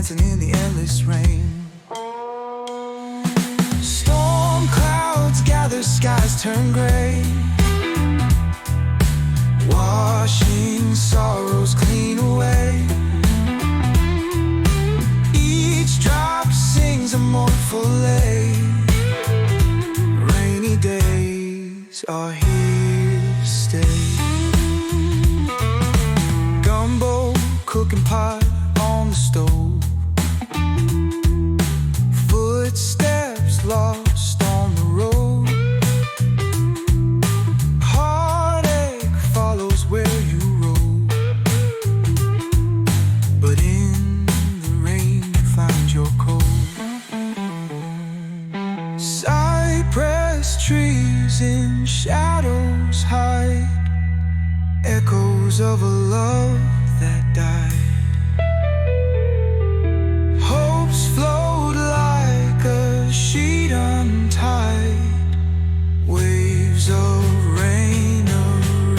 dancing in the endless rain. Storm clouds gather, skies turn gray, washing sorrows clean away. Each drop sings a mournful lay. Rainy days are here to stay. Gumbo, cooking pot on the stove, footsteps lost on the road. Heartache follows where you roll, but in the rain you find your cove. Cypress trees in shadows hide echoes of a love that died. Hopes float like a sheet untied, waves of rain, a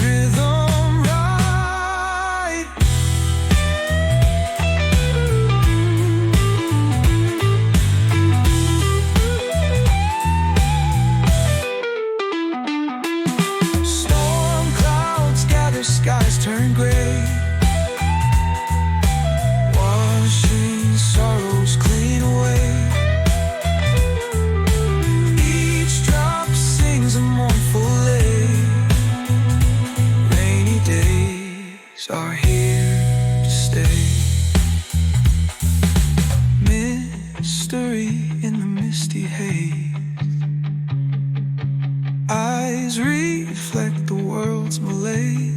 rhythm ride. Storm clouds gather, skies turn gray, washing sorrows clean away. Each drop sings a mournful lay. Rainy days are here to stay. Mystery in the misty haze, eyes reflect the world's malaise.